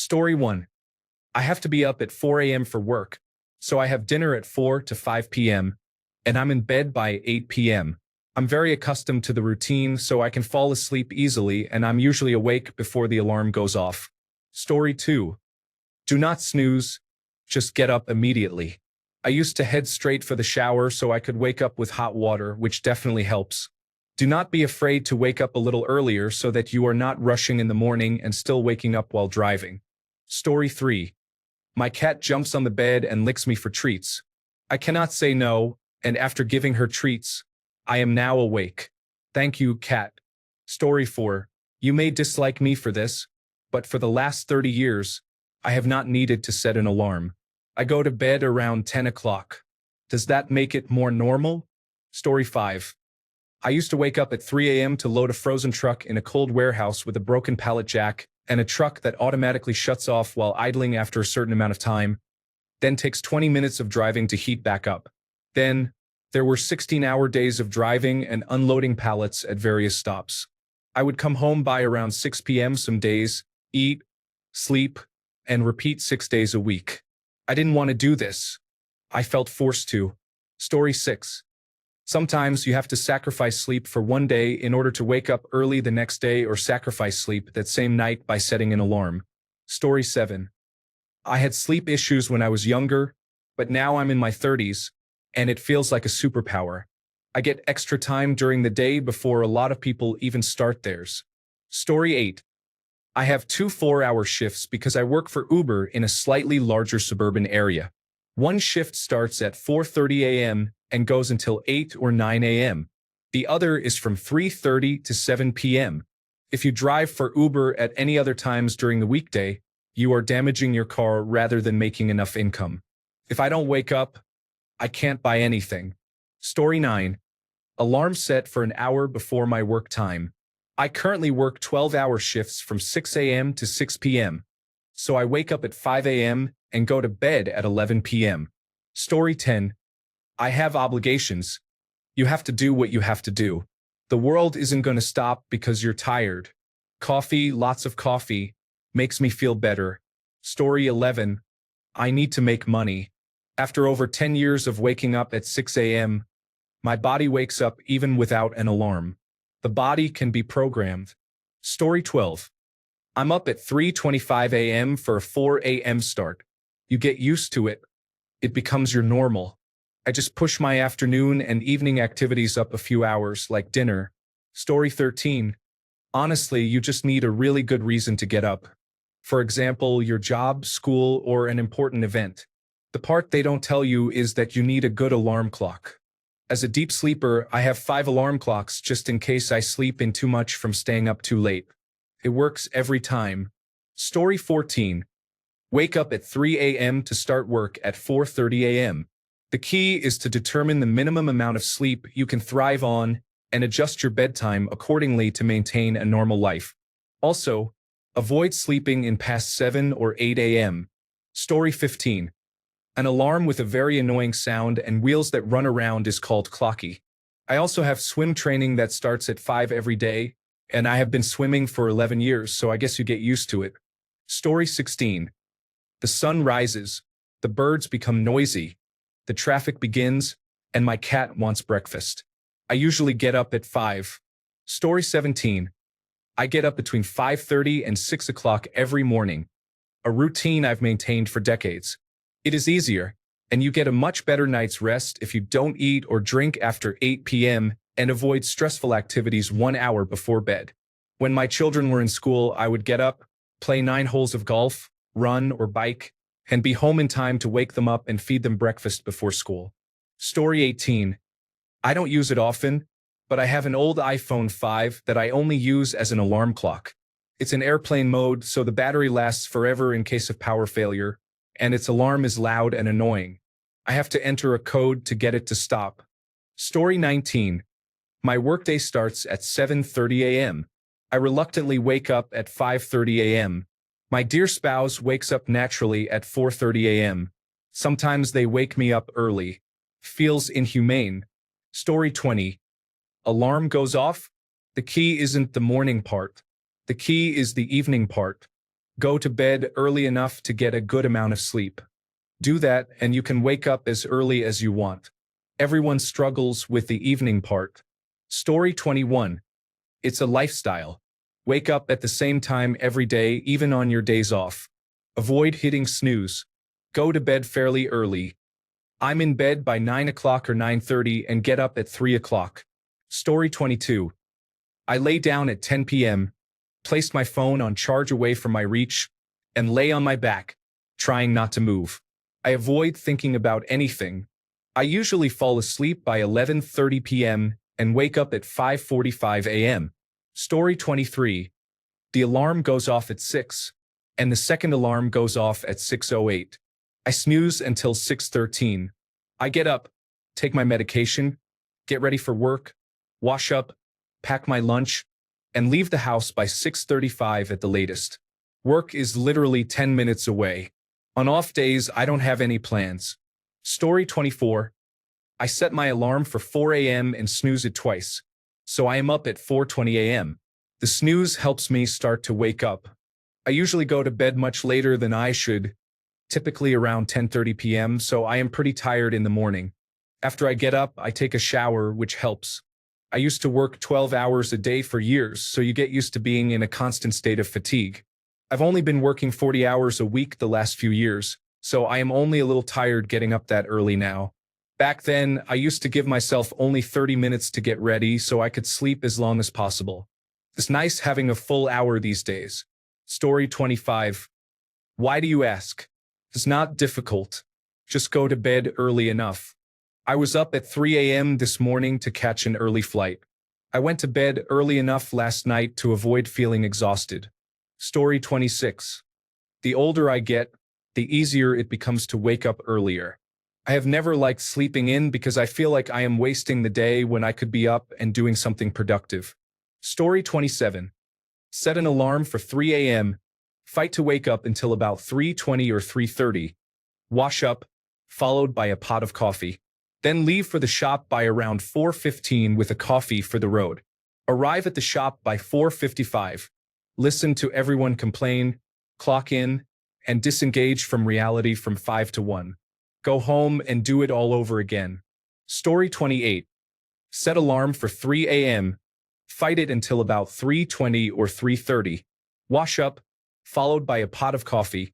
Story 1. I have to be up at 4 a.m. for work, so I have dinner at 4 to 5 p.m., and I'm in bed by 8 p.m. I'm very accustomed to the routine, so I can fall asleep easily, and I'm usually awake before the alarm goes off. Story 2. Do not snooze, just get up immediately. I used to head straight for the shower so I could wake up with hot water, which definitely helps. Do not be afraid to wake up a little earlier so that you are not rushing in the morning and still waking up while driving. Story 3. My cat jumps on the bed and licks me for treats. I cannot say no, and after giving her treats, I am now awake. Thank you, cat. Story 4. You may dislike me for this, but for the last 30 years, I have not needed to set an alarm. I go to bed around 10 o'clock. Does that make it more normal? Story 5. I used to wake up at 3 a.m. to load a frozen truck in a cold warehouse with a broken pallet jack and a truck that automatically shuts off while idling after a certain amount of time, then takes 20 minutes of driving to heat back up. Then, there were 16-hour days of driving and unloading pallets at various stops. I would come home by around 6 p.m. some days, eat, sleep, and repeat 6 days a week. I didn't want to do this. I felt forced to. Story 6. Sometimes you have to sacrifice sleep for one day in order to wake up early the next day or sacrifice sleep that same night by setting an alarm. Story 7. I had sleep issues when I was younger, but now I'm in my 30s, and it feels like a superpower. I get extra time during the day before a lot of people even start theirs. Story 8. I have 2 4-hour shifts because I work for Uber in a slightly larger suburban area. One shift starts at 4:30 a.m. and goes until 8 or 9 a.m. The other is from 3:30 to 7 p.m. If you drive for Uber at any other times during the weekday, you are damaging your car rather than making enough income. If I don't wake up, I can't buy anything. Story 9. Alarm set for an hour before my work time. I currently work 12-hour shifts from 6 a.m. to 6 p.m., so I wake up at 5 a.m. and go to bed at 11 p.m. Story 10. I have obligations. You have to do what you have to do. The world isn't going to stop because you're tired. Coffee, lots of coffee, makes me feel better. Story 11. I need to make money. After over 10 years of waking up at 6 a.m., my body wakes up even without an alarm. The body can be programmed. Story 12. I'm up at 3:25 a.m. for a 4 a.m. start. You get used to it. It becomes your normal. I just push my afternoon and evening activities up a few hours, like dinner. Story 13. Honestly, you just need a really good reason to get up. For example, your job, school, or an important event. The part they don't tell you is that you need a good alarm clock. As a deep sleeper, I have 5 alarm clocks just in case I sleep in too much from staying up too late. It works every time. Story 14. Wake up at 3 a.m. to start work at 4:30 a.m. The key is to determine the minimum amount of sleep you can thrive on and adjust your bedtime accordingly to maintain a normal life. Also, avoid sleeping in past 7 or 8 a.m. Story 15. An alarm with a very annoying sound and wheels that run around is called clocky. I also have swim training that starts at 5 every day, and I have been swimming for 11 years, so I guess you get used to it. Story 16. The sun rises, the birds become noisy, the traffic begins, and my cat wants breakfast. I usually get up at 5. Story 17. I get up between 5:30 and 6 o'clock every morning, a routine I've maintained for decades. It is easier, and you get a much better night's rest if you don't eat or drink after 8 p.m. and avoid stressful activities 1 hour before bed. When my children were in school, I would get up, play 9 holes of golf, run or bike, and be home in time to wake them up and feed them breakfast before school. Story 18. I don't use it often, but I have an old iPhone 5 that I only use as an alarm clock. It's in airplane mode, so the battery lasts forever in case of power failure, and its alarm is loud and annoying. I have to enter a code to get it to stop. Story 19. My workday starts at 7:30 a.m. I reluctantly wake up at 5:30 a.m. My dear spouse wakes up naturally at 4:30 a.m. Sometimes they wake me up early. Feels inhumane. Story 20. Alarm goes off. The key isn't the morning part. The key is the evening part. Go to bed early enough to get a good amount of sleep. Do that and you can wake up as early as you want. Everyone struggles with the evening part. Story 21. It's a lifestyle. Wake up at the same time every day, even on your days off. Avoid hitting snooze. Go to bed fairly early. I'm in bed by 9 o'clock or 9:30 and get up at 3 o'clock. Story 22. I lay down at 10 p.m., placed my phone on charge away from my reach, and lay on my back, trying not to move. I avoid thinking about anything. I usually fall asleep by 11:30 p.m. and wake up at 5:45 a.m. Story 23. The alarm goes off at 6, and the second alarm goes off at 6:08. I snooze until 6:13. I get up, take my medication, get ready for work, wash up, pack my lunch, and leave the house by 6:35 at the latest. Work is literally 10 minutes away. On off days, I don't have any plans. Story 24. I set my alarm for 4 a.m. and snooze it twice, so I am up at 4:20 a.m. The snooze helps me start to wake up. I usually go to bed much later than I should, typically around 10:30 p.m., so I am pretty tired in the morning. After I get up, I take a shower, which helps. I used to work 12 hours a day for years, so you get used to being in a constant state of fatigue. I've only been working 40 hours a week the last few years, so I am only a little tired getting up that early now. Back then, I used to give myself only 30 minutes to get ready so I could sleep as long as possible. It's nice having a full hour these days. Story 25. Why do you ask? It's not difficult. Just go to bed early enough. I was up at 3 a.m. this morning to catch an early flight. I went to bed early enough last night to avoid feeling exhausted. Story 26. The older I get, the easier it becomes to wake up earlier. I have never liked sleeping in because I feel like I am wasting the day when I could be up and doing something productive. Story 27. Set an alarm for 3 a.m. Fight to wake up until about 3:20 or 3:30. Wash up, followed by a pot of coffee. Then leave for the shop by around 4:15 with a coffee for the road. Arrive at the shop by 4:55. Listen to everyone complain, clock in, and disengage from reality from 5 to 1. Go home and do it all over again. Story 28. Set alarm for 3 a.m. Fight it until about 3:20 or 3:30. Wash up, followed by a pot of coffee.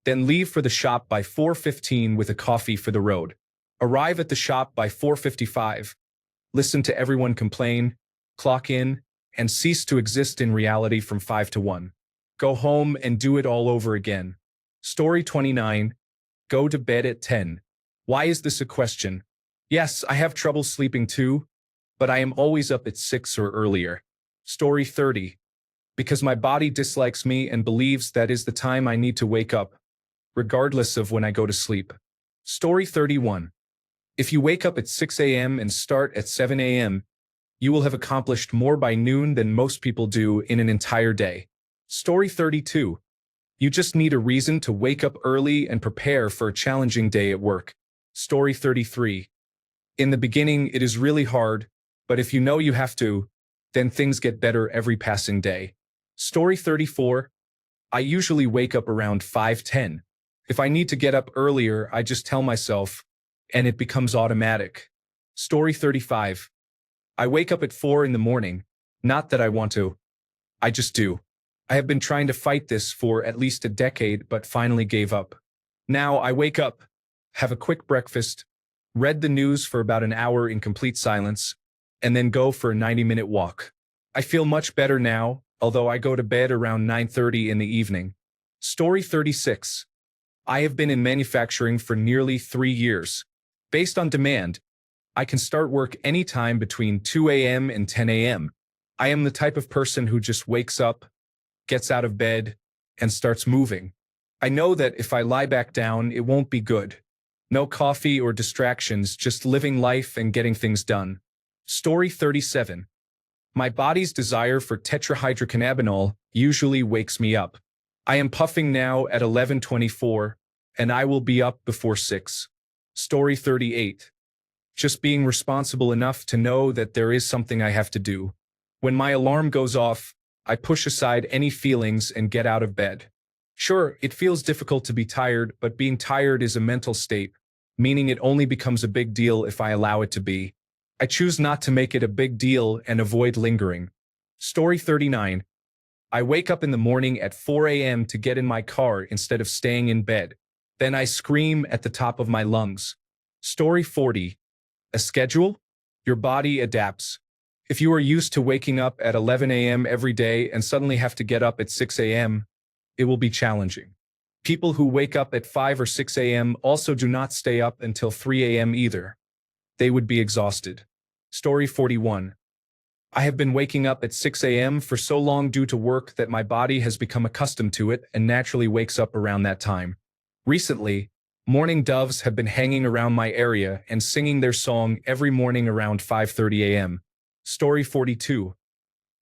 Then leave for the shop by 4:15 with a coffee for the road. Arrive at the shop by 4:55. Listen to everyone complain, clock in, and cease to exist in reality from 5 to 1. Go home and do it all over again. Story 29. Go to bed at 10. Why is this a question? Yes, I have trouble sleeping too, but I am always up at 6 or earlier. Story 30. Because my body dislikes me and believes that is the time I need to wake up, regardless of when I go to sleep. Story 31. If you wake up at 6 a.m. and start at 7 a.m., you will have accomplished more by noon than most people do in an entire day. Story 32. You just need a reason to wake up early and prepare for a challenging day at work. Story 33. In the beginning, it is really hard, but if you know you have to, then things get better every passing day. Story 34. I usually wake up around 5:10. If I need to get up earlier, I just tell myself, and it becomes automatic. Story 35. I wake up at 4 in the morning, not that I want to. I just do. I have been trying to fight this for at least a decade, but finally gave up. Now I wake up, have a quick breakfast, read the news for about an hour in complete silence, and then go for a 90-minute walk. I feel much better now, although I go to bed around 9:30 in the evening. Story 36. I have been in manufacturing for nearly 3 years. Based on demand, I can start work anytime between 2 a.m. and 10 a.m. I am the type of person who just wakes up, gets out of bed, and starts moving. I know that if I lie back down, it won't be good. No coffee or distractions, just living life and getting things done. Story 37. My body's desire for tetrahydrocannabinol usually wakes me up. I am puffing now at 11:24, and I will be up before 6. Story 38. Just being responsible enough to know that there is something I have to do. When my alarm goes off, I push aside any feelings and get out of bed. Sure, it feels difficult to be tired, but being tired is a mental state, meaning it only becomes a big deal if I allow it to be. I choose not to make it a big deal and avoid lingering. Story 39. I wake up in the morning at 4 a.m. to get in my car instead of staying in bed. Then I scream at the top of my lungs. Story 40. A schedule? Your body adapts. If you are used to waking up at 11 a.m. every day and suddenly have to get up at 6 a.m., it will be challenging. People who wake up at 5 or 6 a.m. also do not stay up until 3 a.m. either. They would be exhausted. Story 41. I have been waking up at 6 a.m. for so long due to work that my body has become accustomed to it and naturally wakes up around that time. Recently, morning doves have been hanging around my area and singing their song every morning around 5:30 a.m. Story 42.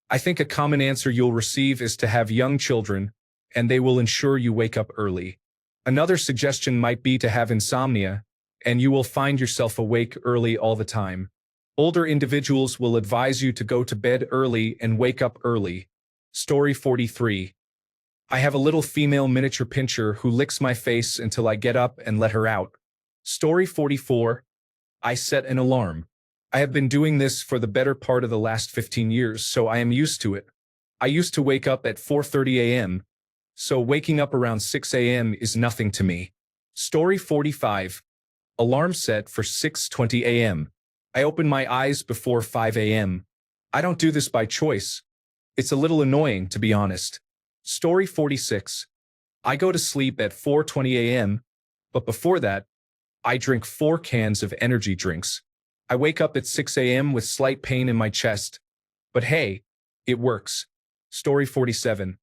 I think a common answer you'll receive is to have young children, and they will ensure you wake up early. Another suggestion might be to have insomnia, and you will find yourself awake early all the time. Older individuals will advise you to go to bed early and wake up early. Story 43. I have a little female miniature pinscher who licks my face until I get up and let her out. Story 44. I set an alarm. I have been doing this for the better part of the last 15 years, so I am used to it. I used to wake up at 4:30 a.m., so waking up around 6 a.m. is nothing to me. Story 45. Alarm set for 6:20 a.m. I open my eyes before 5 a.m. I don't do this by choice. It's a little annoying, to be honest. Story 46. I go to sleep at 4:20 a.m., but before that, I drink 4 cans of energy drinks. I wake up at 6 a.m. with slight pain in my chest. But hey, it works. Story 47.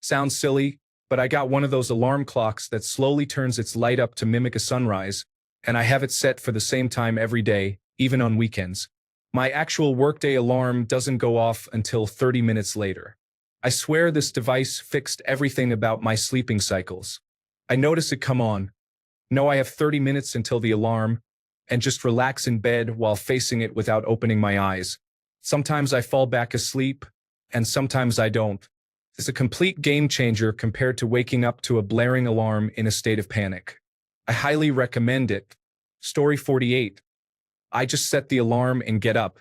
Sounds silly, but I got one of those alarm clocks that slowly turns its light up to mimic a sunrise, and I have it set for the same time every day, even on weekends. My actual workday alarm doesn't go off until 30 minutes later. I swear this device fixed everything about my sleeping cycles. I notice it come on. Know I have 30 minutes until the alarm, and just relax in bed while facing it without opening my eyes. Sometimes I fall back asleep, and sometimes I don't. It's a complete game changer compared to waking up to a blaring alarm in a state of panic. I highly recommend it. Story 48. I just set the alarm and get up.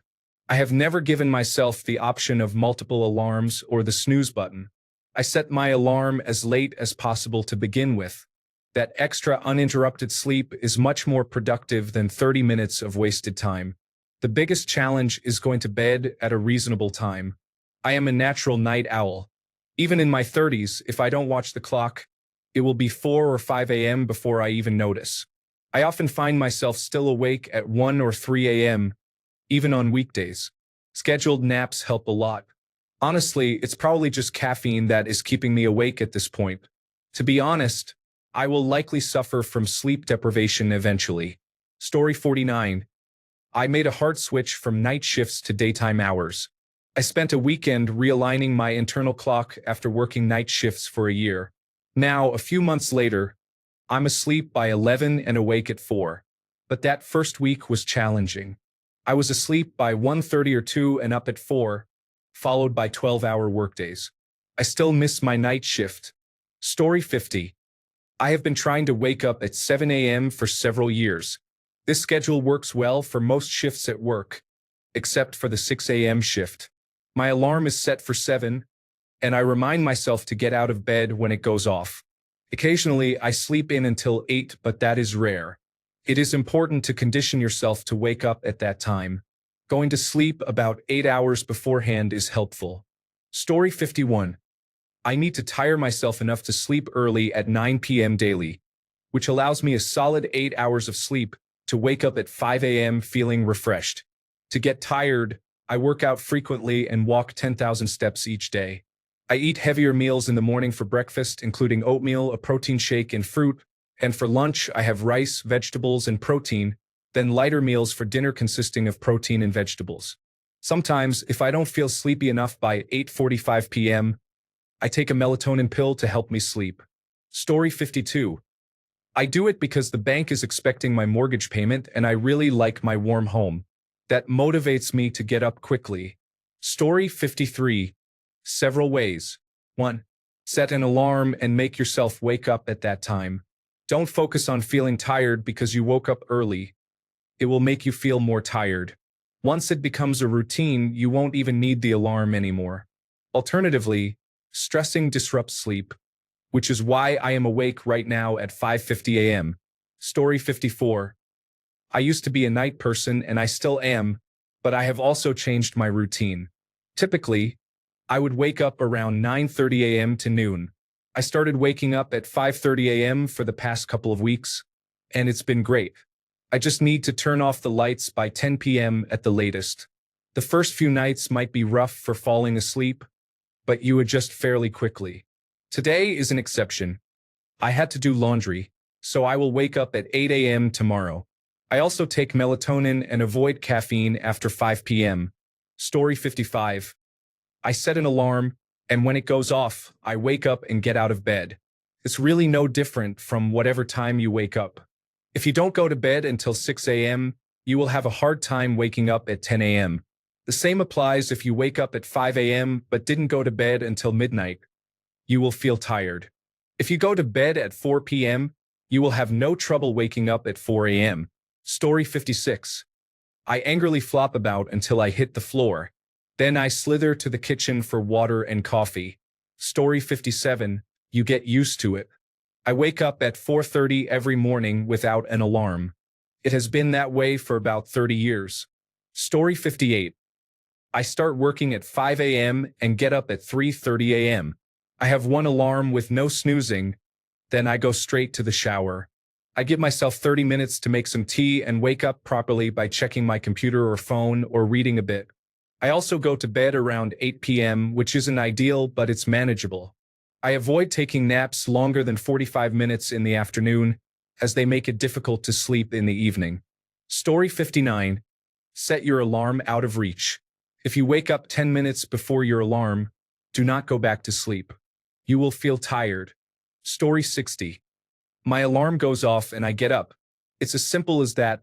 I have never given myself the option of multiple alarms or the snooze button. I set my alarm as late as possible to begin with. That extra uninterrupted sleep is much more productive than 30 minutes of wasted time. The biggest challenge is going to bed at a reasonable time. I am a natural night owl. Even in my 30s, if I don't watch the clock, it will be 4 or 5 a.m. before I even notice. I often find myself still awake at 1 or 3 a.m., even on weekdays. Scheduled naps help a lot. Honestly, it's probably just caffeine that is keeping me awake at this point. To be honest, I will likely suffer from sleep deprivation eventually. Story 49. I made a hard switch from night shifts to daytime hours. I spent a weekend realigning my internal clock after working night shifts for a year. Now, a few months later, I'm asleep by 11 and awake at 4. But that first week was challenging. I was asleep by 1:30 or 2 and up at 4, followed by 12-hour workdays. I still miss my night shift. Story 50. I have been trying to wake up at 7 a.m. for several years. This schedule works well for most shifts at work, except for the 6 a.m. shift. My alarm is set for 7, and I remind myself to get out of bed when it goes off. Occasionally, I sleep in until 8, but that is rare. It is important to condition yourself to wake up at that time. Going to sleep about 8 hours beforehand is helpful. Story 51. I need to tire myself enough to sleep early at 9 p.m. daily, which allows me a solid 8 hours of sleep to wake up at 5 a.m. feeling refreshed. To get tired, I work out frequently and walk 10,000 steps each day. I eat heavier meals in the morning for breakfast, including oatmeal, a protein shake, and fruit, and for lunch I have rice, vegetables, and protein, then lighter meals for dinner consisting of protein and vegetables. Sometimes, if I don't feel sleepy enough by 8:45 p.m., I take a melatonin pill to help me sleep. Story 52. I do it because the bank is expecting my mortgage payment and I really like my warm home. That motivates me to get up quickly. Story 53. Several ways. 1. Set an alarm and make yourself wake up at that time. Don't focus on feeling tired because you woke up early. It will make you feel more tired. Once it becomes a routine, you won't even need the alarm anymore. Alternatively, stressing disrupts sleep, which is why I am awake right now at 5:50 a.m. Story 54. I used to be a night person and I still am, but I have also changed my routine. Typically, I would wake up around 9:30 a.m. to noon. I started waking up at 5:30 a.m. for the past couple of weeks, and it's been great. I just need to turn off the lights by 10 p.m. at the latest. The first few nights might be rough for falling asleep, but you adjust fairly quickly. Today is an exception. I had to do laundry, so I will wake up at 8 a.m. tomorrow. I also take melatonin and avoid caffeine after 5 p.m. Story 55. I set an alarm, and when it goes off, I wake up and get out of bed. It's really no different from whatever time you wake up. If you don't go to bed until 6 a.m., you will have a hard time waking up at 10 a.m. The same applies if you wake up at 5 a.m. but didn't go to bed until midnight. You will feel tired. If you go to bed at 4 p.m., you will have no trouble waking up at 4 a.m. Story 56. I angrily flop about until I hit the floor. Then I slither to the kitchen for water and coffee. Story 57. You get used to it. I wake up at 4:30 every morning without an alarm. It has been that way for about 30 years. Story 58. I start working at 5 a.m. and get up at 3:30 a.m. I have one alarm with no snoozing, then I go straight to the shower. I give myself 30 minutes to make some tea and wake up properly by checking my computer or phone or reading a bit. I also go to bed around 8 p.m., which isn't ideal, but it's manageable. I avoid taking naps longer than 45 minutes in the afternoon, as they make it difficult to sleep in the evening. Story 59. Set your alarm out of reach. If you wake up 10 minutes before your alarm, do not go back to sleep. You will feel tired. Story 60. My alarm goes off and I get up. It's as simple as that.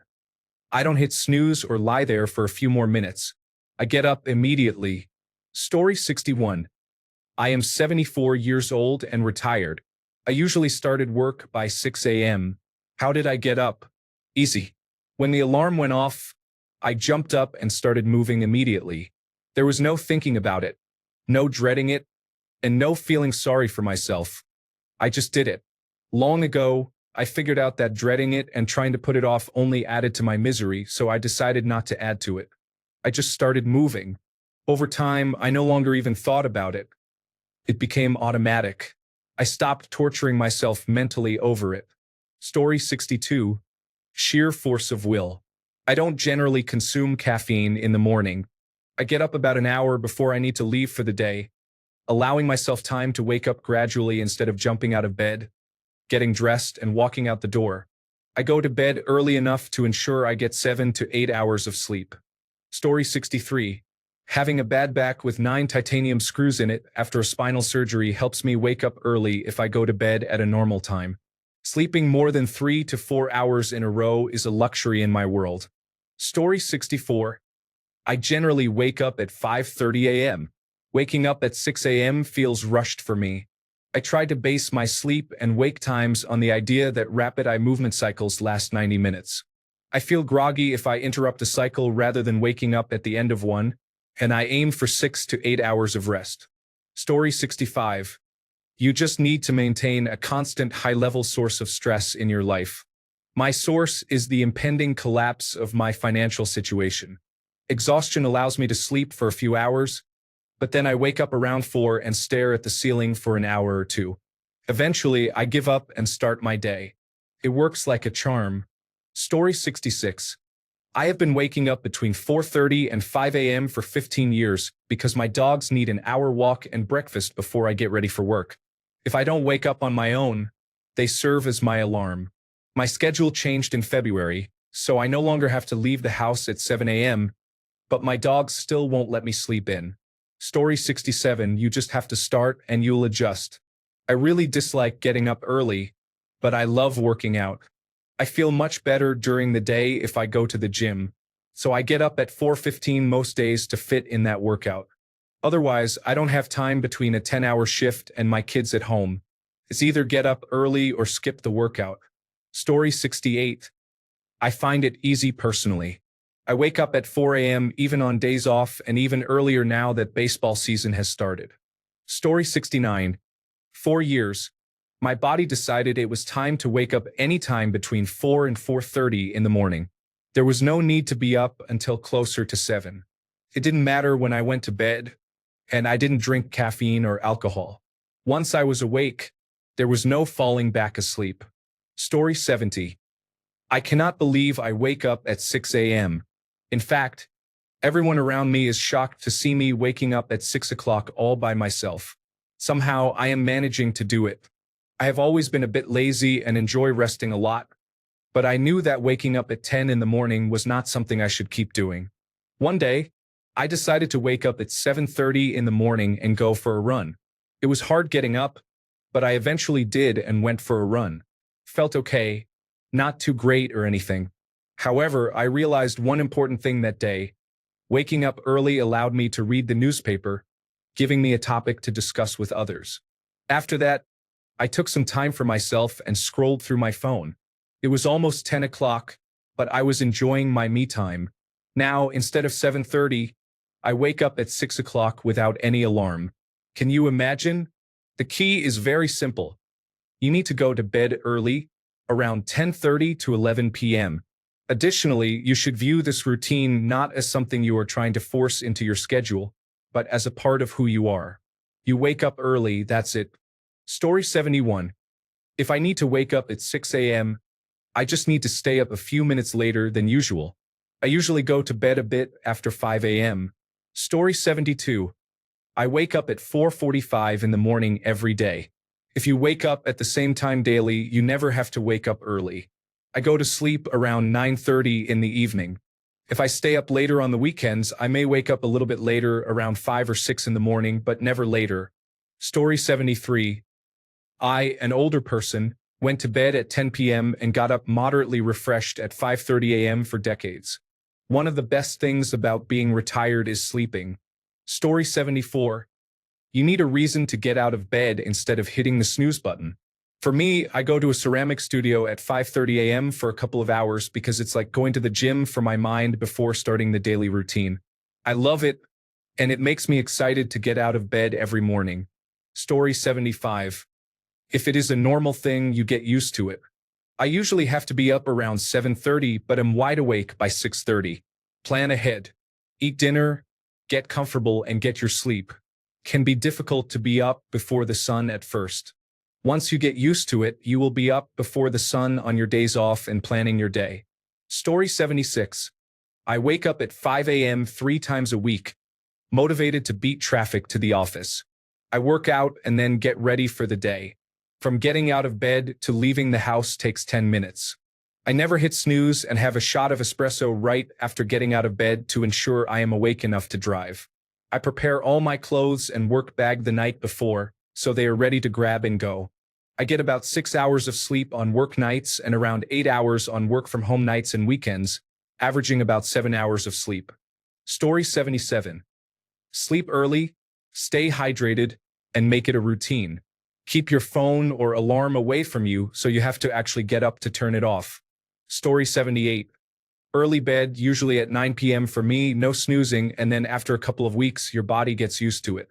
I don't hit snooze or lie there for a few more minutes. I get up immediately. Story 61. I am 74 years old and retired. I usually started work by 6 a.m. How did I get up? Easy. When the alarm went off, I jumped up and started moving immediately. There was no thinking about it, no dreading it, and no feeling sorry for myself. I just did it. Long ago, I figured out that dreading it and trying to put it off only added to my misery, so I decided not to add to it. I just started moving. Over time, I no longer even thought about it. It became automatic. I stopped torturing myself mentally over it. Story 62. Sheer force of will. I don't generally consume caffeine in the morning. I get up about an hour before I need to leave for the day, allowing myself time to wake up gradually instead of jumping out of bed, getting dressed, and walking out the door. I go to bed early enough to ensure I get 7 to 8 hours of sleep. Story 63. Having a bad back with 9 titanium screws in it after a spinal surgery helps me wake up early if I go to bed at a normal time. Sleeping more than 3 to 4 hours in a row is a luxury in my world. Story 64. I generally wake up at 5:30 a.m. Waking up at 6 a.m. feels rushed for me. I try to base my sleep and wake times on the idea that rapid eye movement cycles last 90 minutes. I feel groggy if I interrupt a cycle rather than waking up at the end of one, and I aim for 6 to 8 hours of rest. Story 65. You just need to maintain a constant high-level source of stress in your life. My source is the impending collapse of my financial situation. Exhaustion allows me to sleep for a few hours, but then I wake up around 4 and stare at the ceiling for an hour or two. Eventually, I give up and start my day. It works like a charm. Story 66. I have been waking up between 4:30 and 5 a.m. for 15 years because my dogs need an hour walk and breakfast before I get ready for work. If I don't wake up on my own, they serve as my alarm. My schedule changed in February, so I no longer have to leave the house at 7 a.m., but my dogs still won't let me sleep in. Story 67. You just have to start and you'll adjust. I really dislike getting up early, but I love working out. I feel much better during the day if I go to the gym, so I get up at 4:15 most days to fit in that workout. Otherwise, I don't have time between a 10-hour shift and my kids at home. It's either get up early or skip the workout. Story 68. I find it easy personally. I wake up at 4 a.m. even on days off and even earlier now that baseball season has started. Story 69. 4 years. My body decided it was time to wake up anytime between 4 and 4:30 in the morning. There was no need to be up until closer to 7. It didn't matter when I went to bed, and I didn't drink caffeine or alcohol. Once I was awake, there was no falling back asleep. Story 70. I cannot believe I wake up at 6 a.m. In fact, everyone around me is shocked to see me waking up at 6 o'clock all by myself. Somehow I am managing to do it. I have always been a bit lazy and enjoy resting a lot, but I knew that waking up at 10 in the morning was not something I should keep doing. One day, I decided to wake up at 7:30 in the morning and go for a run. It was hard getting up, but I eventually did and went for a run. Felt okay, not too great or anything. However, I realized one important thing that day. Waking up early allowed me to read the newspaper, giving me a topic to discuss with others. After that, I took some time for myself and scrolled through my phone. It was almost 10 o'clock, but I was enjoying my me time. Now, instead of 7:30, I wake up at 6 o'clock without any alarm. Can you imagine? The key is very simple. You need to go to bed early, around 10:30 to 11 p.m. Additionally, you should view this routine not as something you are trying to force into your schedule, but as a part of who you are. You wake up early, that's it. Story 71. If I need to wake up at 6 a.m., I just need to stay up a few minutes later than usual. I usually go to bed a bit after 5 a.m. Story 72. I wake up at 4:45 in the morning every day. If you wake up at the same time daily, you never have to wake up early. I go to sleep around 9:30 in the evening. If I stay up later on the weekends, I may wake up a little bit later, around 5 or 6 in the morning, but never later. Story 73. I, an older person, went to bed at 10 p.m. and got up moderately refreshed at 5:30 a.m. for decades. One of the best things about being retired is sleeping. Story 74. You need a reason to get out of bed instead of hitting the snooze button. For me, I go to a ceramic studio at 5:30 a.m. for a couple of hours because it's like going to the gym for my mind before starting the daily routine. I love it, and it makes me excited to get out of bed every morning. Story 75. If it is a normal thing, you get used to it. I usually have to be up around 7:30, but am wide awake by 6:30. Plan ahead. Eat dinner, get comfortable, and get your sleep. Can be difficult to be up before the sun at first. Once you get used to it, you will be up before the sun on your days off and planning your day. Story 76. I wake up at 5 a.m. 3 times a week, motivated to beat traffic to the office. I work out and then get ready for the day. From getting out of bed to leaving the house takes 10 minutes. I never hit snooze and have a shot of espresso right after getting out of bed to ensure I am awake enough to drive. I prepare all my clothes and work bag the night before, so they are ready to grab and go. I get about 6 hours of sleep on work nights and around 8 hours on work from home nights and weekends, averaging about 7 hours of sleep. Story 77. Sleep early, stay hydrated, and make it a routine. Keep your phone or alarm away from you so you have to actually get up to turn it off. Story 78. Early bed, usually at 9 p.m. for me, no snoozing, and then after a couple of weeks, your body gets used to it.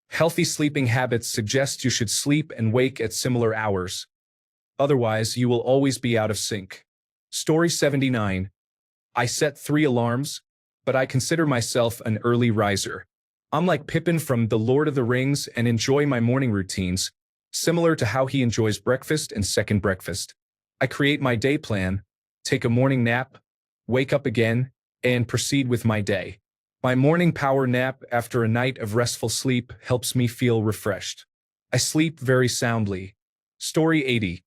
Healthy sleeping habits suggest you should sleep and wake at similar hours. Otherwise, you will always be out of sync. Story 79. I set 3 alarms, but I consider myself an early riser. I'm like Pippin from The Lord of the Rings and enjoy my morning routines, similar to how he enjoys breakfast and second breakfast. I create my day plan, take a morning nap, wake up again, and proceed with my day. My morning power nap after a night of restful sleep helps me feel refreshed. I sleep very soundly. Story 80.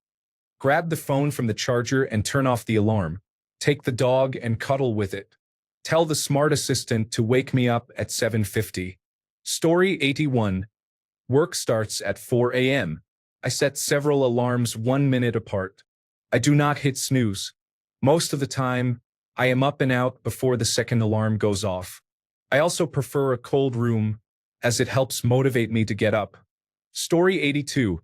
Grab the phone from the charger and turn off the alarm. Take the dog and cuddle with it. Tell the smart assistant to wake me up at 7:50. Story 81. Work starts at 4 a.m. I set several alarms 1 minute apart. I do not hit snooze. Most of the time, I am up and out before the second alarm goes off. I also prefer a cold room, as it helps motivate me to get up. Story 82.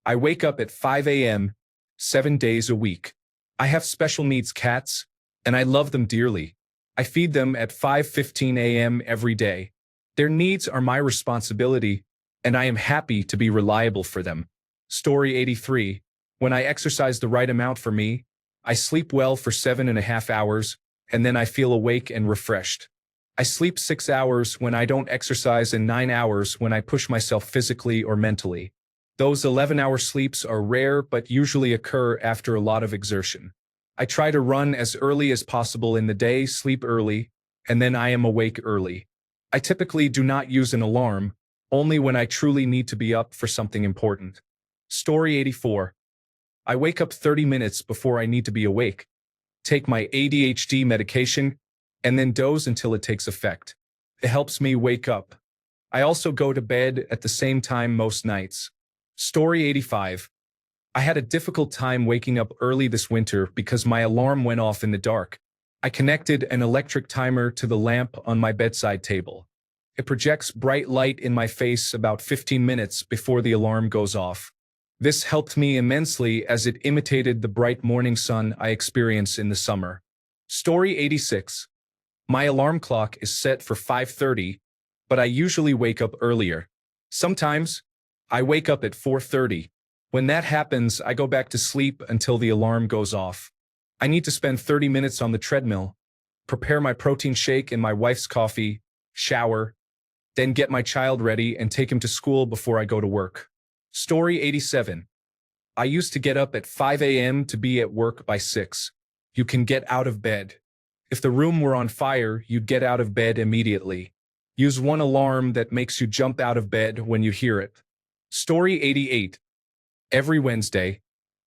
I wake up at 5 a.m., 7 days a week. I have special needs cats, and I love them dearly. I feed them at 5:15 a.m. every day. Their needs are my responsibility, and I am happy to be reliable for them. Story 83. When I exercise the right amount for me, I sleep well for 7.5 hours, and then I feel awake and refreshed. I sleep 6 hours when I don't exercise and 9 hours when I push myself physically or mentally. Those 11-hour sleeps are rare but usually occur after a lot of exertion. I try to run as early as possible in the day, sleep early, and then I am awake early. I typically do not use an alarm, only when I truly need to be up for something important. Story 84. I wake up 30 minutes before I need to be awake, take my ADHD medication, and then doze until it takes effect. It helps me wake up. I also go to bed at the same time most nights. Story 85. I had a difficult time waking up early this winter because my alarm went off in the dark. I connected an electric timer to the lamp on my bedside table. It projects bright light in my face about 15 minutes before the alarm goes off. This helped me immensely as it imitated the bright morning sun I experience in the summer. Story 86. My alarm clock is set for 5:30, but I usually wake up earlier. Sometimes, I wake up at 4:30. When that happens, I go back to sleep until the alarm goes off. I need to spend 30 minutes on the treadmill, prepare my protein shake and my wife's coffee, shower, then get my child ready and take him to school before I go to work. Story 87. I used to get up at 5 a.m. to be at work by 6. You can get out of bed. If the room were on fire, you'd get out of bed immediately. Use one alarm that makes you jump out of bed when you hear it. Story 88. Every Wednesday,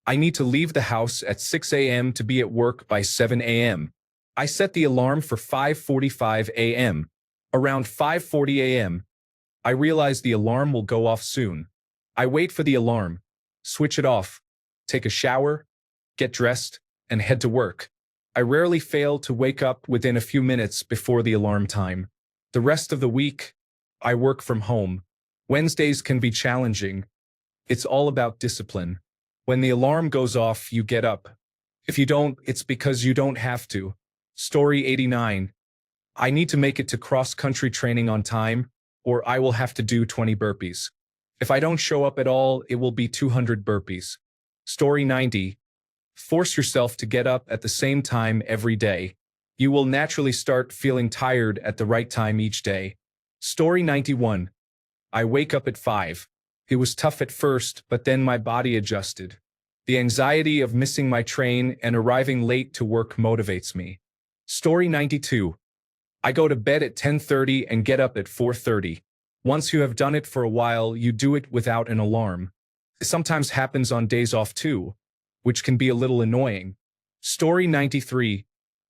I need to leave the house at 6 a.m. to be at work by 7 a.m. I set the alarm for 5:45 a.m. Around 5:40 a.m., I realize the alarm will go off soon. I wait for the alarm, switch it off, take a shower, get dressed, and head to work. I rarely fail to wake up within a few minutes before the alarm time. The rest of the week, I work from home. Wednesdays can be challenging. It's all about discipline. When the alarm goes off, you get up. If you don't, it's because you don't have to. Story 89. I need to make it to cross-country training on time, or I will have to do 20 burpees. If I don't show up at all, it will be 200 burpees. Story 90. Force yourself to get up at the same time every day. You will naturally start feeling tired at the right time each day. Story 91. I wake up at 5. It was tough at first, but then my body adjusted. The anxiety of missing my train and arriving late to work motivates me. Story 92. I go to bed at 10:30 and get up at 4:30. Once you have done it for a while, you do it without an alarm. It sometimes happens on days off too, which can be a little annoying. Story 93.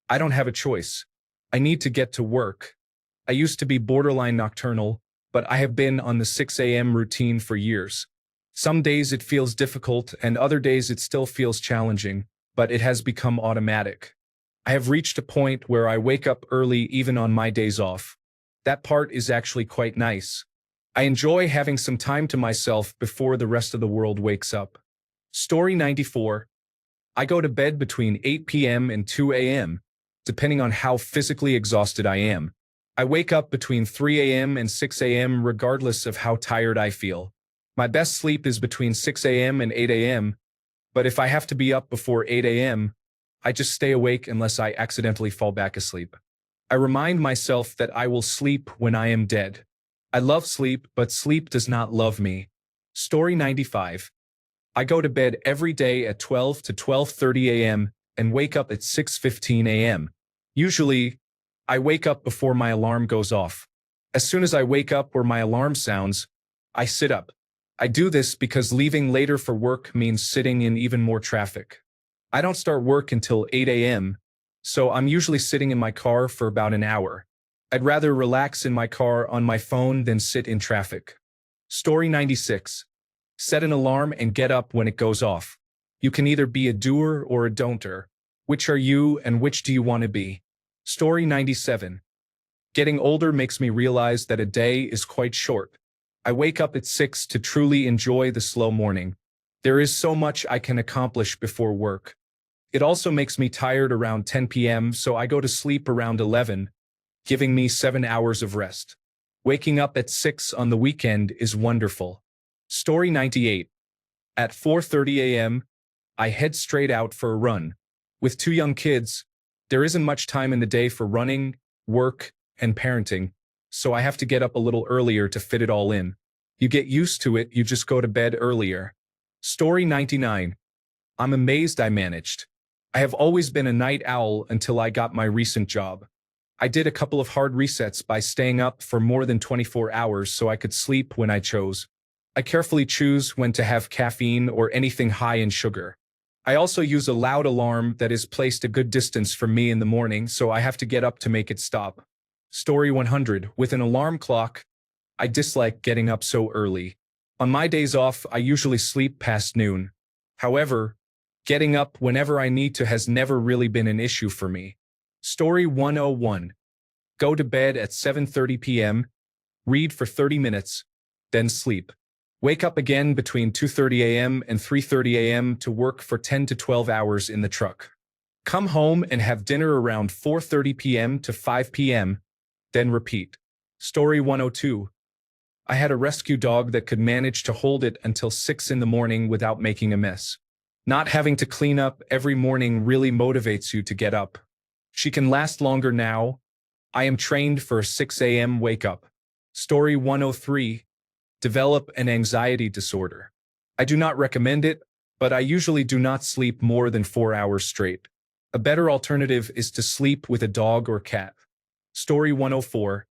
I don't have a choice. I need to get to work. I used to be borderline nocturnal, but I have been on the 6 a.m. routine for years. Some days it feels difficult and other days it still feels challenging, but it has become automatic. I have reached a point where I wake up early even on my days off. That part is actually quite nice. I enjoy having some time to myself before the rest of the world wakes up. Story 94. I go to bed between 8 p.m. and 2 a.m., depending on how physically exhausted I am. I wake up between 3 a.m. and 6 a.m. regardless of how tired I feel. My best sleep is between 6 a.m. and 8 a.m., but if I have to be up before 8 a.m., I just stay awake unless I accidentally fall back asleep. I remind myself that I will sleep when I am dead. I love sleep, but sleep does not love me. Story 95. I go to bed every day at 12 to 12:30 a.m. and wake up at 6:15 a.m. Usually, I wake up before my alarm goes off. As soon as I wake up or my alarm sounds, I sit up. I do this because leaving later for work means sitting in even more traffic. I don't start work until 8 a.m., so I'm usually sitting in my car for about an hour. I'd rather relax in my car on my phone than sit in traffic. Story 96. Set an alarm and get up when it goes off. You can either be a doer or a don'ter. Which are you and which do you want to be? Story 97. Getting older makes me realize that a day is quite short. I wake up at 6 to truly enjoy the slow morning. There is so much I can accomplish before work. It also makes me tired around 10 p.m., so I go to sleep around 11, giving me 7 hours of rest. Waking up at 6 on the weekend is wonderful. Story 98. At 4:30 a.m., I head straight out for a run. With 2 young kids, there isn't much time in the day for running, work, and parenting, so I have to get up a little earlier to fit it all in. You get used to it, you just go to bed earlier. Story 99. I'm amazed I managed. I have always been a night owl until I got my recent job. I did a couple of hard resets by staying up for more than 24 hours so I could sleep when I chose. I carefully choose when to have caffeine or anything high in sugar. I also use a loud alarm that is placed a good distance from me in the morning, so I have to get up to make it stop. Story 100. With an alarm clock, I dislike getting up so early. On my days off, I usually sleep past noon. However, getting up whenever I need to has never really been an issue for me. Story 101. Go to bed at 7:30 p.m., read for 30 minutes, then sleep. Wake up again between 2:30 a.m. and 3:30 a.m. to work for 10 to 12 hours in the truck. Come home and have dinner around 4:30 p.m. to 5 p.m., then repeat. Story 102. I had a rescue dog that could manage to hold it until 6 in the morning without making a mess. Not having to clean up every morning really motivates you to get up. She can last longer now. I am trained for a 6 a.m. wake up. Story 103. Develop an anxiety disorder. I do not recommend it, but I usually do not sleep more than 4 hours straight. A better alternative is to sleep with a dog or cat. Story 104.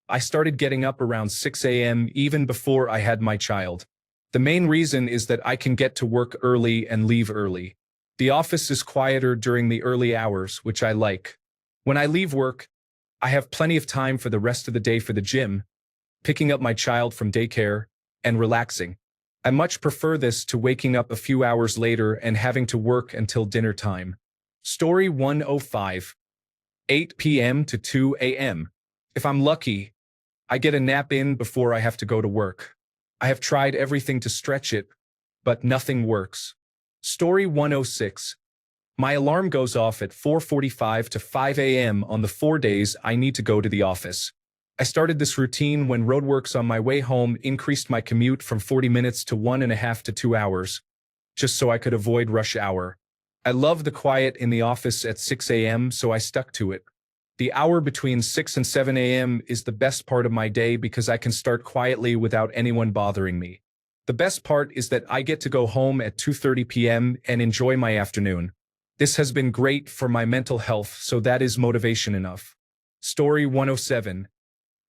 I started getting up around 6 a.m. even before I had my child. The main reason is that I can get to work early and leave early. The office is quieter during the early hours, which I like. When I leave work, I have plenty of time for the rest of the day for the gym, picking up my child from daycare, and relaxing. I much prefer this to waking up a few hours later and having to work until dinner time. Story 105. 8 p.m. to 2 a.m. If I'm lucky, I get a nap in before I have to go to work. I have tried everything to stretch it, but nothing works. Story 106. My alarm goes off at 4:45 to 5 a.m. on the 4 days I need to go to the office. I started this routine when roadworks on my way home increased my commute from 40 minutes to 1.5 to 2 hours, just so I could avoid rush hour. I love the quiet in the office at 6 a.m., so I stuck to it. The hour between 6 and 7 a.m. is the best part of my day because I can start quietly without anyone bothering me. The best part is that I get to go home at 2:30 p.m. and enjoy my afternoon. This has been great for my mental health, so that is motivation enough. Story 107.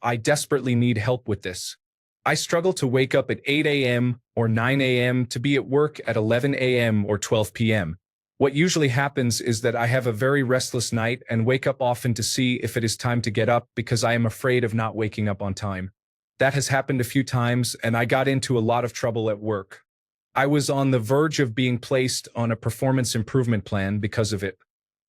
I desperately need help with this. I struggle to wake up at 8 a.m. or 9 a.m. to be at work at 11 a.m. or 12 p.m. What usually happens is that I have a very restless night and wake up often to see if it is time to get up because I am afraid of not waking up on time. That has happened a few times, and I got into a lot of trouble at work. I was on the verge of being placed on a performance improvement plan because of it.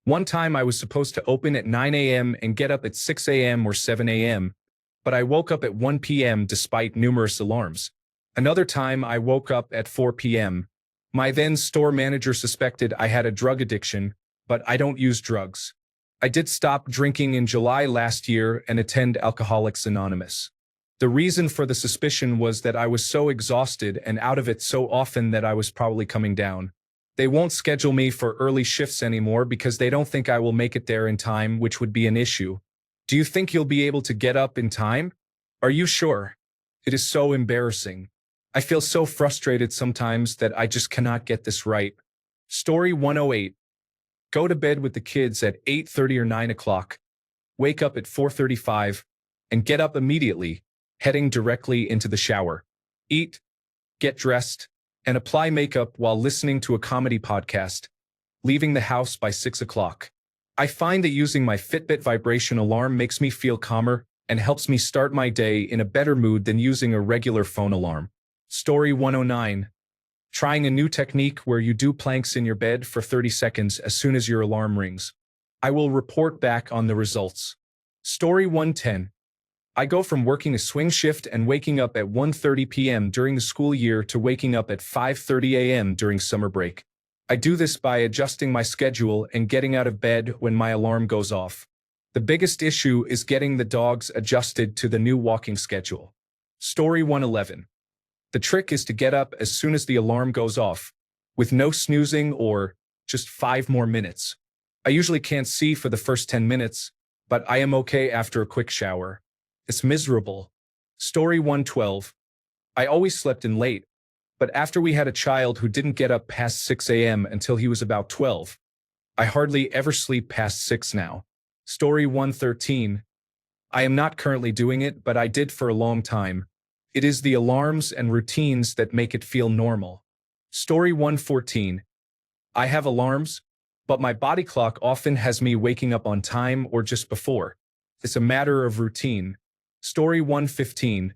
One time I was supposed to open at 9 a.m. and get up at 6 a.m. or 7 a.m., but I woke up at 1 p.m. despite numerous alarms. Another time I woke up at 4 p.m. My then store manager suspected I had a drug addiction, but I don't use drugs. I did stop drinking in July last year and attend Alcoholics Anonymous. The reason for the suspicion was that I was so exhausted and out of it so often that I was probably coming down. They won't schedule me for early shifts anymore because they don't think I will make it there in time, which would be an issue. Do you think you'll be able to get up in time? Are you sure? It is so embarrassing. I feel so frustrated sometimes that I just cannot get this right. Story 108. Go to bed with the kids at 8:30 or 9 o'clock. Wake up at 4:35 and get up immediately, heading directly into the shower. Eat, get dressed, and apply makeup while listening to a comedy podcast, leaving the house by 6 o'clock. I find that using my Fitbit vibration alarm makes me feel calmer and helps me start my day in a better mood than using a regular phone alarm. Story 109. Trying a new technique where you do planks in your bed for 30 seconds as soon as your alarm rings. I will report back on the results. Story 110. I go from working a swing shift and waking up at 1:30 p.m. during the school year to waking up at 5:30 a.m. during summer break. I do this by adjusting my schedule and getting out of bed when my alarm goes off. The biggest issue is getting the dogs adjusted to the new walking schedule. Story 111. The trick is to get up as soon as the alarm goes off, with no snoozing or just 5 more minutes. I usually can't see for the first 10 minutes, but I am okay after a quick shower. It's miserable. Story 112. I always slept in late, but after we had a child who didn't get up past 6 a.m. until he was about 12, I hardly ever sleep past 6 now. Story 113. I am not currently doing it, but I did for a long time. It is the alarms and routines that make it feel normal. Story 114. I have alarms, but my body clock often has me waking up on time or just before. It's a matter of routine. Story 115.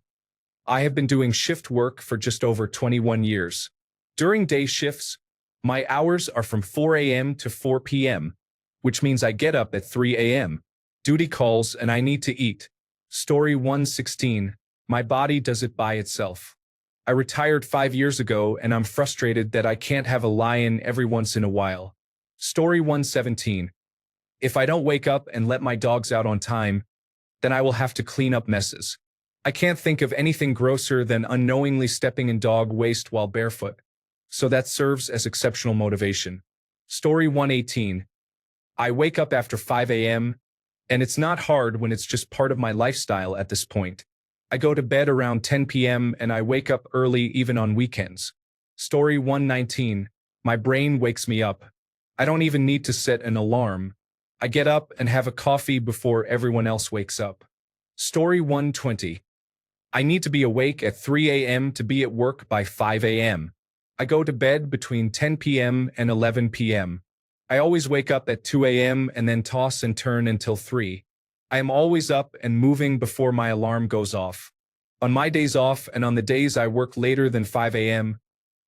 I have been doing shift work for just over 21 years. During day shifts, my hours are from 4 a.m. to 4 p.m., which means I get up at 3 a.m. Duty calls and I need to eat. Story 116. My body does it by itself. I retired 5 years ago and I'm frustrated that I can't have a lie-in every once in a while. Story 117. If I don't wake up and let my dogs out on time, then I will have to clean up messes. I can't think of anything grosser than unknowingly stepping in dog waste while barefoot, so that serves as exceptional motivation. Story 118. I wake up after 5 a.m., and it's not hard when it's just part of my lifestyle at this point. I go to bed around 10 p.m. and I wake up early even on weekends. Story 119. My brain wakes me up. I don't even need to set an alarm. I get up and have a coffee before everyone else wakes up. Story 120. I need to be awake at 3 a.m. to be at work by 5 a.m. I go to bed between 10 p.m. and 11 p.m. I always wake up at 2 a.m. and then toss and turn until 3. I am always up and moving before my alarm goes off. On my days off and on the days I work later than 5 a.m.,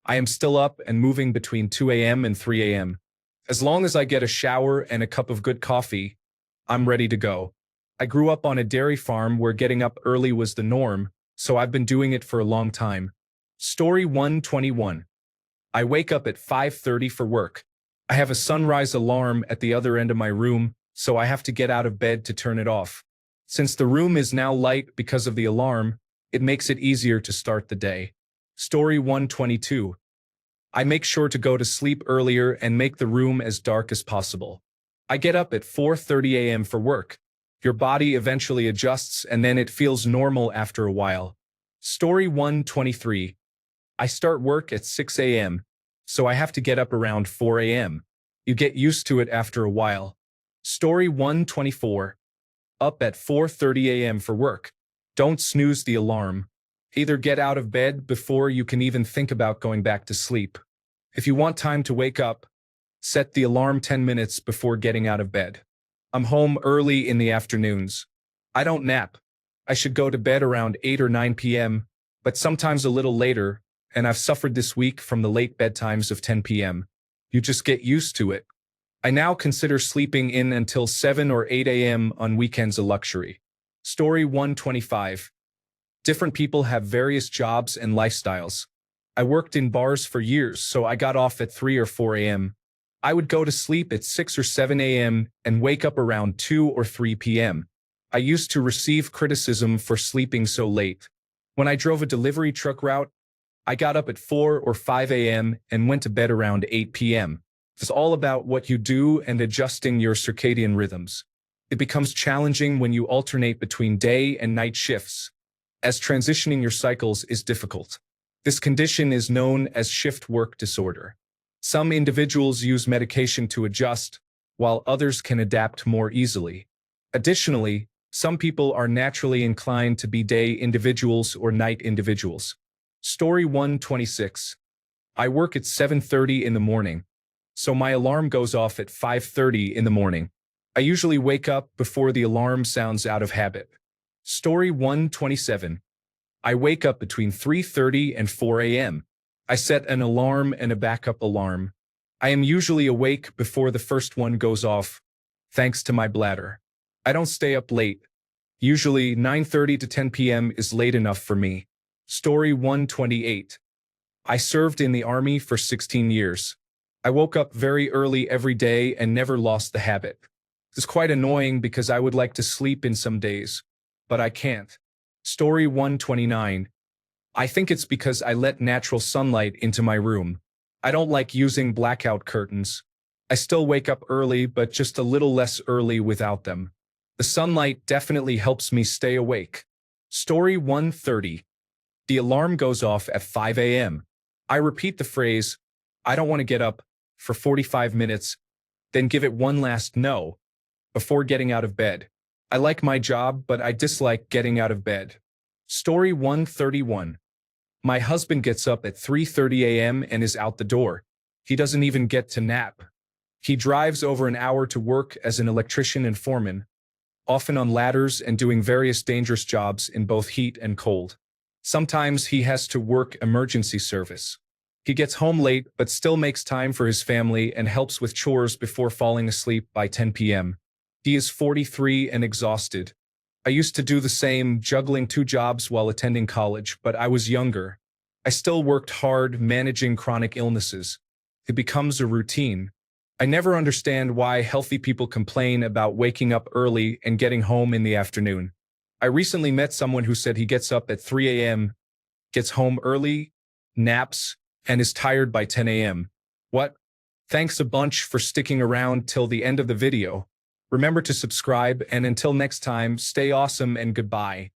I am still up and moving between 2 a.m. and 3 a.m. As long as I get a shower and a cup of good coffee, I'm ready to go. I grew up on a dairy farm where getting up early was the norm, so I've been doing it for a long time. Story 121. I wake up at 5:30 for work. I have a sunrise alarm at the other end of my room, so I have to get out of bed to turn it off. Since the room is now light because of the alarm, it makes it easier to start the day. Story 122. I make sure to go to sleep earlier and make the room as dark as possible. I get up at 4:30 a.m. for work. Your body eventually adjusts and then it feels normal after a while. Story 123. I start work at 6 a.m., so I have to get up around 4 a.m. You get used to it after a while. Story 124. Up at 4:30 a.m. for work. Don't snooze the alarm. Either get out of bed before you can even think about going back to sleep. If you want time to wake up, set the alarm 10 minutes before getting out of bed. I'm home early in the afternoons. I don't nap. I should go to bed around 8 or 9 p.m., but sometimes a little later, and I've suffered this week from the late bedtimes of 10 p.m. You just get used to it. I now consider sleeping in until 7 or 8 a.m. on weekends a luxury. Story 125. Different people have various jobs and lifestyles. I worked in bars for years, so I got off at 3 or 4 a.m. I would go to sleep at 6 or 7 a.m. and wake up around 2 or 3 p.m. I used to receive criticism for sleeping so late. When I drove a delivery truck route, I got up at 4 or 5 a.m. and went to bed around 8 p.m. It's all about what you do and adjusting your circadian rhythms. It becomes challenging when you alternate between day and night shifts, as transitioning your cycles is difficult. This condition is known as shift work disorder. Some individuals use medication to adjust, while others can adapt more easily. Additionally, some people are naturally inclined to be day individuals or night individuals. Story 126. I work at 7:30 in the morning, so my alarm goes off at 5:30 in the morning. I usually wake up before the alarm sounds out of habit. Story 127. I wake up between 3:30 and 4 a.m. I set an alarm and a backup alarm. I am usually awake before the first one goes off, thanks to my bladder. I don't stay up late. Usually 9:30 to 10 p.m. is late enough for me. Story 128. I served in the army for 16 years. I woke up very early every day and never lost the habit. It's quite annoying because I would like to sleep in some days, but I can't. Story 129. I think it's because I let natural sunlight into my room. I don't like using blackout curtains. I still wake up early, but just a little less early without them. The sunlight definitely helps me stay awake. Story 130. The alarm goes off at 5 a.m. I repeat the phrase, I don't want to get up, for 45 minutes, then give it one last no, before getting out of bed. I like my job, but I dislike getting out of bed. Story 131. My husband gets up at 3:30 a.m. and is out the door. He doesn't even get to nap. He drives over an hour to work as an electrician and foreman, often on ladders and doing various dangerous jobs in both heat and cold. Sometimes he has to work emergency service. He gets home late but still makes time for his family and helps with chores before falling asleep by 10 p.m. He is 43 and exhausted. I used to do the same, juggling 2 jobs while attending college, but I was younger. I still worked hard managing chronic illnesses. It becomes a routine. I never understand why healthy people complain about waking up early and getting home in the afternoon. I recently met someone who said he gets up at 3 a.m., gets home early, naps, and is tired by 10 a.m. What? Thanks a bunch for sticking around till the end of the video. Remember to subscribe, and until next time, stay awesome and goodbye.